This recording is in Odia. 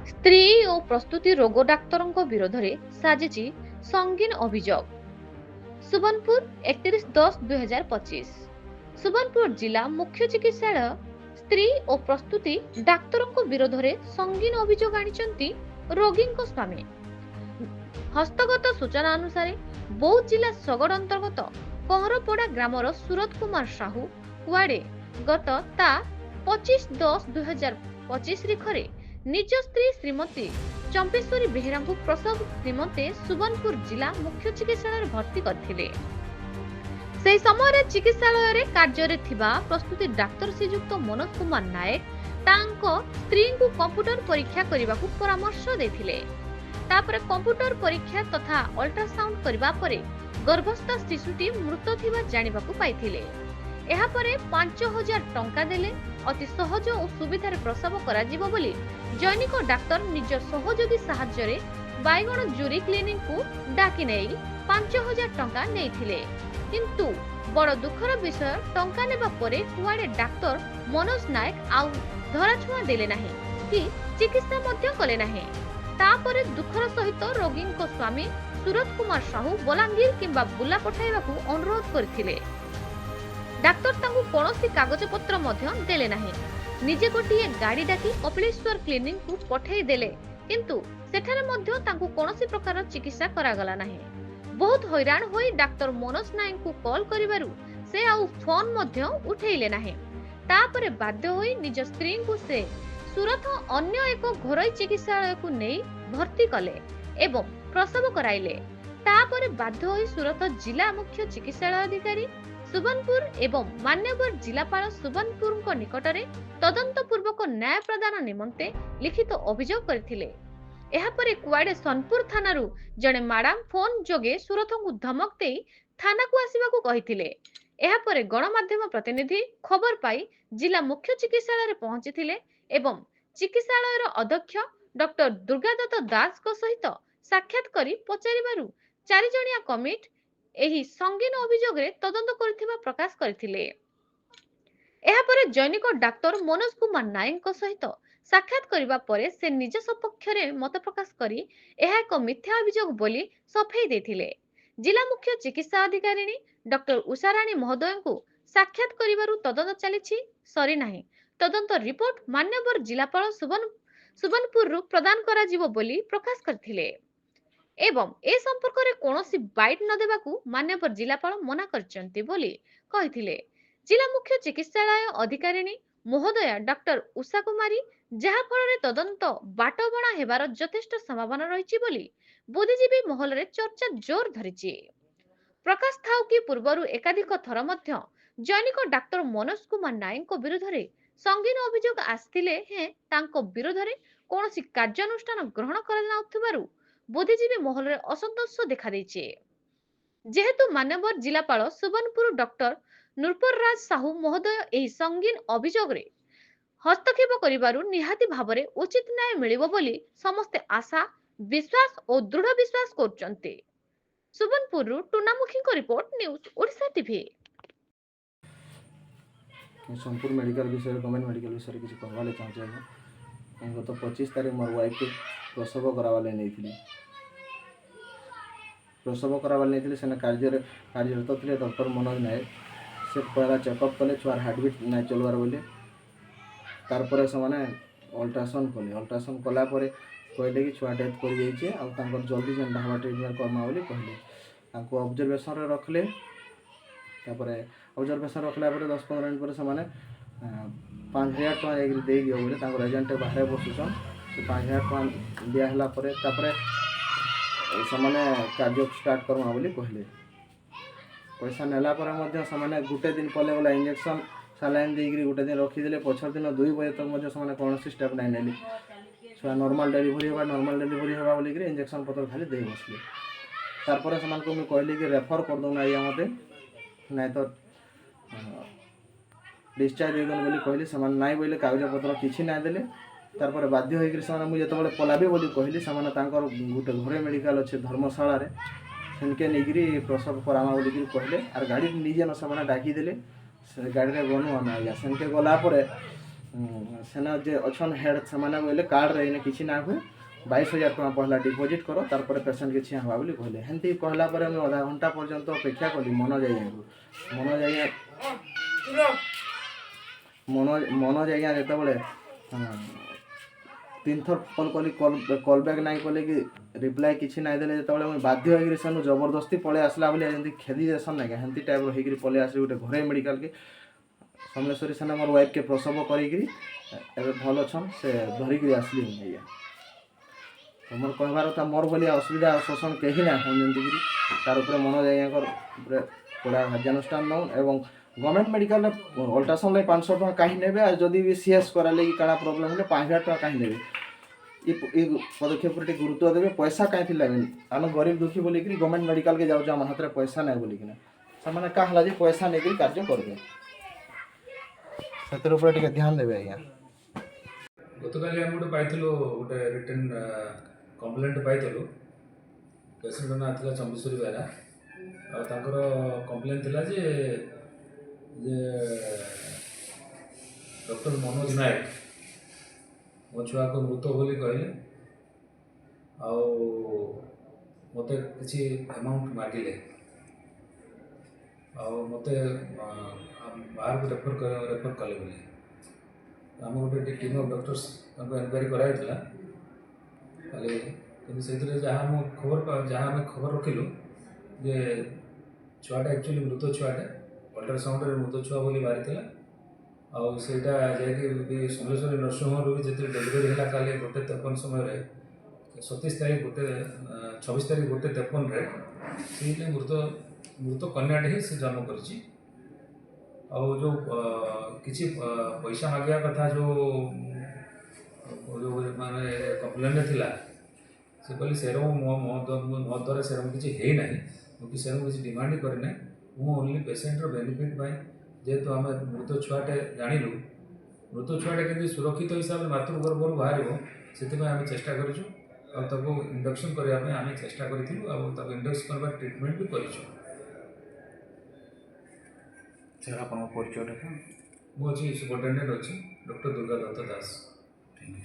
ସ୍ତ୍ରୀ ଓ ପ୍ରସ୍ତୁତି ରୋଗ ଡାକ୍ତରଙ୍କ ବିରୋଧରେ ସାଜିଛି ସଙ୍ଗୀନ ଅଭିଯୋଗ। ସୁବର୍ଣ୍ଣପୁର 31/10/2025। ସୁବର୍ଣ୍ଣପୁର ଜିଲ୍ଲା ମୁଖ୍ୟ ଚିକିତ୍ସାଳୟ ସ୍ତ୍ରୀ ଓ ପ୍ରସ୍ତୁତି ଡାକ୍ତରଙ୍କ ବିରୋଧରେ ସଙ୍ଗୀନ ଅଭିଯୋଗ ଆଣିଛନ୍ତି ରୋଗୀଙ୍କ ସ୍ୱାମୀ। ହସ୍ତଗତ ସୂଚନା ଅନୁସାରେ ବୌଦ୍ଧ ଜିଲ୍ଲା ଶଗଡ଼ ଅନ୍ତର୍ଗତ କହରପଡ଼ା ଗ୍ରାମର ସୁରତ କୁମାର ସାହୁ କୁଆଡେ ଗତ ତା 25/10/2025 ତାରିଖରେ ନିଜ ସ୍ତ୍ରୀ ଶ୍ରୀମତୀ ଚମ୍ପେଶ୍ୱରୀ ବେହେରାଙ୍କୁ ପ୍ରସବ ନିମନ୍ତେ ସୁବର୍ଣ୍ଣପୁର ଜିଲ୍ଲା ମୁଖ୍ୟ ଚିକିତ୍ସାଳୟରେ ଭର୍ତ୍ତି କରିଥିଲେ। ସେହି ସମୟରେ ଚିକିତ୍ସାଳୟରେ କାର୍ଯ୍ୟରେ ଥିବା ପ୍ରସ୍ତୁତି ଡାକ୍ତର ଶ୍ରୀଯୁକ୍ତ ମନୋଜ କୁମାର ନାୟକ ତାଙ୍କ ସ୍ତ୍ରୀଙ୍କୁ କମ୍ପ୍ୟୁଟର ପରୀକ୍ଷା କରିବାକୁ ପରାମର୍ଶ ଦେଇଥିଲେ। ତାପରେ କମ୍ପ୍ୟୁଟର ପରୀକ୍ଷା ତଥା ଅଲ୍ଟ୍ରାସାଉଣ୍ଡ କରିବା ପରେ ଗର୍ଭସ୍ଥ ଶିଶୁଟି ମୃତ ଥିବା ଜାଣିବାକୁ ପାଇଥିଲେ। ଏହାପରେ 5,000 ଟଙ୍କା ଦେଲେ ଅତି ସହଜ ଓ ସୁବିଧାରେ ପ୍ରସବ କରାଯିବ ବୋଲି ଜୈନିକ ଡାକ୍ତର ନିଜ ସହଯୋଗୀ ସାହାଯ୍ୟରେ ବାଇଗଣ ଜୁରି କ୍ଲିନିକକୁ ଡାକି ନେଇ 5,000 ଟଙ୍କା ନେଇଥିଲେ। କିନ୍ତୁ ବଡ଼ ଦୁଃଖର ବିଷୟ, ଟଙ୍କା ନେବା ପରେ କୁଆଡେ ଡାକ୍ତର ମନୋଜ ନାୟକ ଆଉ ଧରାଛୁଆଁ ଦେଲେ ନାହିଁ କି ଚିକିତ୍ସା ମଧ୍ୟ କଲେ ନାହିଁ। ତାପରେ ଦୁଃଖର ସହିତ ରୋଗୀଙ୍କ ସ୍ୱାମୀ ସୁରତ କୁମାର ସାହୁ ବଲାଙ୍ଗୀର କିମ୍ବା ବୁଲା ପଠାଇବାକୁ ଅନୁରୋଧ କରିଥିଲେ। ଡାକ୍ତର ତାଙ୍କୁ କୌଣସି କାଗଜପତ୍ର ମଧ୍ୟ ଦେଲେ ନାହିଁ। ନିଜେ ଗୋଟିଏ ଗାଡ଼ି ଡାକି କପିଳେଶ୍ୱର କ୍ଲିନିକକୁ ପଠାଇ ଦେଲେ, କିନ୍ତୁ ସେଠାରେ ମଧ୍ୟ ତାଙ୍କୁ କୌଣସି ପ୍ରକାର ଚିକିତ୍ସା କରାଗଲା ନାହିଁ। ବହୁତ ହଇରାଣ ହୋଇ ଡାକ୍ତର ମନୋଜ ନାୟକଙ୍କୁ କଲ୍ କରିବାରୁ ସେ ଆଉ ଫୋନ୍ ମଧ୍ୟ ଉଠେଇଲେ ନାହିଁ। ତାପରେ ବାଧ୍ୟ ହୋଇ ନିଜ ସ୍ତ୍ରୀଙ୍କୁ ସେ ସୁରତ ଅନ୍ୟ ଏକ ଘରୋଇ ଚିକିତ୍ସାଳୟକୁ ନେଇ ଭର୍ତ୍ତି କଲେ ଏବଂ ପ୍ରସବ କରାଇଲେ। ତାପରେ ବାଧ୍ୟ ହୋଇ ସୁରତ ଜିଲ୍ଲା ମୁଖ୍ୟ ଚିକିତ୍ସାଳୟ ଅଧିକାରୀ ସୁବର୍ଣ୍ଣପୁର ଏବଂ ମାନ୍ୟବର ଜିଲ୍ଲାପାଳ ସୁବର୍ଣ୍ଣପୁରଙ୍କ ନିକଟରେ ତଦନ୍ତ ପୂର୍ବକ ନ୍ୟାୟ ପ୍ରଦାନ ନିମନ୍ତେ ଲିଖିତ ଅଭିଯୋଗ କରିଥିଲେ। ଏହାପରେ କୁଆଡେ ସୋନପୁର ଥାନାରୁ ଜଣେ ମାଡାମ ଫୋନ୍ ଯୋଗେ ସୁରତଙ୍କୁ ଧମକ ଦେଇ ଥାନାକୁ ଆସିବାକୁ କହିଥିଲେ। ଏହାପରେ ଗଣମାଧ୍ୟମ ପ୍ରତିନିଧି ଖବର ପାଇ ଜିଲ୍ଲା ମୁଖ୍ୟ ଚିକିତ୍ସାଳୟରେ ପହଞ୍ଚିଥିଲେ ଏବଂ ଚିକିତ୍ସାଳୟର ଅଧ୍ୟକ୍ଷ ଡକ୍ଟର ଦୁର୍ଗାଦତ୍ତ ଦାସଙ୍କ ସହିତ ସାକ୍ଷାତ କରି ପଚାରିବାରୁ 4 ଜଣିଆ କମିଟି ଏହି ସଙ୍ଗୀନ ଅଭିଯୋଗରେ ତଦନ୍ତ କରିଥିବା ପ୍ରକାଶ କରିଥିଲେ। ଏହାପରେ ଜୈନିକ ଡାକ୍ତର ମନୋଜ କୁମାର ନାୟକଙ୍କ ସହିତ ସାକ୍ଷାତ କରିବା ପରେ ସେ ନିଜ ସପକ୍ଷରେ ମତ ପ୍ରକାଶ କରି ଏହା ଏକ ମିଥ୍ୟା ଅଭିଯୋଗ ବୋଲି ସଫେଇ ଦେଇଥିଲେ। ଜିଲ୍ଲା ମୁଖ୍ୟ ଚିକିତ୍ସା ଅଧିକାରିଣୀ ଡକ୍ଟର ଉଷାରାଣୀ ମହୋଦୟଙ୍କୁ ସାକ୍ଷାତ କରିବାରୁ ତଦନ୍ତ ଚାଲିଛି, ସରିନାହିଁ। ତଦନ୍ତ ରିପୋର୍ଟ ମାନ୍ୟବର ଜିଲ୍ଲାପାଳ ସୁବର୍ଣ୍ଣପୁରରୁ ପ୍ରଦାନ କରାଯିବ ବୋଲି ପ୍ରକାଶ କରିଥିଲେ ଏବଂ ଏ ସମ୍ପର୍କରେ କୌଣସି ବାଇଟ୍ ନ ଦେବାକୁ ମାନ୍ୟବର ଜିଲ୍ଲାପାଳ ମନା କରିଛନ୍ତି ବୋଲି କହିଥିଲେ। ଜିଲ୍ଲା ମୁଖ୍ୟ ଚିକିତ୍ସାଳୟ ଅଧିକାରିଣୀ ମହୋଦୟା ଡକ୍ଟର ଉଷା କୁମାରୀ, ଯାହା ଫଳରେ ତଦନ୍ତ ବାଟବଣା ହେବାର ଯଥେଷ୍ଟ ସମ୍ଭାବନା ରହିଛି ବୋଲି ବୁଦ୍ଧିଜୀବୀ ମହଲରେ ଚର୍ଚ୍ଚା ଜୋର ଧରିଛି। ପ୍ରକାଶ ଥାଉ କି ପୂର୍ବରୁ ଏକାଧିକ ଥର ମଧ୍ୟ ଜୈନିକ ଡାକ୍ତର ମନୋଜ କୁମାର ନାୟକଙ୍କ ବିରୁଦ୍ଧରେ ସଙ୍ଗୀନ ଅଭିଯୋଗ ଆସିଥିଲେ ହେଁ ତାଙ୍କ ବିରୋଧରେ କୌଣସି କାର୍ଯ୍ୟାନୁଷ୍ଠାନ ଗ୍ରହଣ କରାଯାଉଥିବାରୁ ବୁଦ୍ଧିଜୀବୀ ମହଲରେ ଅସନ୍ତୋଷ ଦେଖାଦେଇଛି। ଯେହେତୁ ମାନ୍ୟବର ଜିଲ୍ଲାପାଳ ସୁବର୍ଣ୍ଣପୁର ଡକ୍ଟର ନୃପର ରାଜ ସାହୁ ମହୋଦୟ ଏହି ସଙ୍ଗୀନ ଅଭିଯୋଗରେ ହସ୍ତକ୍ଷେପ କରିବାରୁ ନିହାତି ଭାବରେ ଉଚିତ ନ୍ୟାୟ ମିଳିବ ବୋଲି ସମସ୍ତେ ଆଶା, ବିଶ୍ୱାସ ଓ ଦୃଢ଼ ବିଶ୍ୱାସ କରୁଛନ୍ତି। ସୁବର୍ଣ୍ଣପୁରରୁ ଟୁନାମୁଖୀଙ୍କ report, news Odisha TV. Sonepur medical विषय गवर्नमेंट मेडिकल विषय किसी कहवा चाहूँचे आज्ञा। गत 25 तारीख मोर वाइफ के प्रसव करावा नहीं थी। प्रसव करावा नहीं थी सेना कार्यरत थे डॉक्टर मनोज नायक। से पहला चेकअप कले छुआर हार्टबिट नहीं चलवार बोले। तारपर से मैंने अल्ट्रासाउंड कलापर कहले कि छुआ डेथ कर जल्दी से ढाबा ट्रिटमेंट करमा बोली कहले। ऑब्जर्वेशन रखले। ऑब्जर्वेशन रखला 10-15 मिनट पर से 5,000 टଙ୍କା ଯାଇକି ଦେଇଦିଅ बोले एजेंट बाहर बसुचन। से 5,000 टଙ୍କା दिहला से कार्य स्टार्ट करमा बोली कहले। पैसा नेला से गोटे दिन पले गला इंजेक्शन सालाइन देकर गोटे दिन रखीदे। पछर दिन 2 बजे तक कौन स्टेप नहीं नेली। छुआ नॉर्मल डिलीवरी होगा बोलिक इंजेक्शन पतर खाली दे बसले। तारपर से मुझे कहली कि रेफर कर दौना आज्ञा मत नहीं तो डिस्चार्ज हो बोली कहली। से नाई बोले कागज पत्र किसी ना देले। तारपर बाध्य होकर मुझे जो पलाबे बोली कहली से गोटे घरे मेडिकल अच्छे धर्मशाला सेनके नहीं प्रसव करामा बोलिक कहले। आर गाड़ी निजे न से डाकिदेले। से गाड़ी में गनु आम आज्ञा सेनके गलापर सेना जे अछन हेड से बोले कार्ड रे किसी ना हुए 22,000 टका पहला डिपोजिट करो तार पेसेंट के छिया हवा बोली कहले हेंती कहला पर मैं आधा घंटा पर्यंत अपेक्षा कली मनोज आज्ञा जेतेबेले 3 थर कॉल कली कॉल बैक नहीं कले कि रिप्लाई किसी ना देले जेतेबेले मैं बाध्य होइकरी सेनु जबरदस्ती पळे आसला बोली जेंती खेदी देसन ना हेंती टाइप होइकरी पळे आसी गोटे घरे मेडिकल के समलेश्वरी सेना मोर वाइफ के प्रसव करिकरी एबे भल अछन से धरिकरी आसली भैया तो मोर कहबार था मोर बोली असुविधा शोषण कहीं ना हम जेमती तार उपरे मनोज आज्ञाकर कड़ा कार्यानुष्ठान नौ एवं गवर्नमेंट मेडिकल अल्ट्रासाउंड 500 टका कहीं नेबे और जदि भी सीएस करा लगी काना प्रॉब्लम होले 5000 टका कहीं नेबे ई पदक्षेप पर गुरुत्व देवे पैसा कहीं थी लगे आम गरीब दुखी बोली गवर्नमेंट मेडिकल के जाऊँ आम हाथ में पैसा नहीं बोलिकिना से कहला जे पैसा नहीं कार्य करेंगे से ध्यान देवे आज्ञा गतकाली आम गोटे पाइलु गोटे रिटर्न कंप्लेंट पाइलु पेसेंट ना था चंबीश्वरी बेहरा आर कंप्लेन थिला जे डॉक्टर मनोज नायक मो छुआ को मृत बोली कहले मते किसी अमाउंट मागिले मते बाहर को रेफर कले बोले आम गोटे टीम ऑफ डॉक्टर्स इनक्वारी कराइला खाली कि जहाँ खबर जहाँ आम खबर रखिलु जे छुआटा एक्चुअली मृत छुआटे अल्ट्रासाउंड मृत छुआ बोली बाहरी आईटा जाकि समलेश्वरी नर्सिंग होम भी जो डेलीवरी है काली 1:53 समय 27 तारीख 26 तारीख 1:53 से मृत कन्याटे ही से जन्म कर जो किसी पैसा मांगा कथा जो माने कंप्लेन थिला से कहली सेरम मो द्वारा सेरम किसी है ना क्योंकि सेरम किसी डिमांड करना मु ओनली पेसेंटर बेनिफिट पाई जेहेतु आम मृत छुआटे जानलु मृत छुआटे के सुरक्षित हिसाब से मातृगर्भर बाहर से आम चेष्टा करूँ इंडक्शन करने आम चेष्टा करूँ इंडक्शन करवा ट्रिटमेंट भी करूँ परिचय मुझे सुपरिटेडेंट अच्छी doctor Durga Dutt Das. Thank you.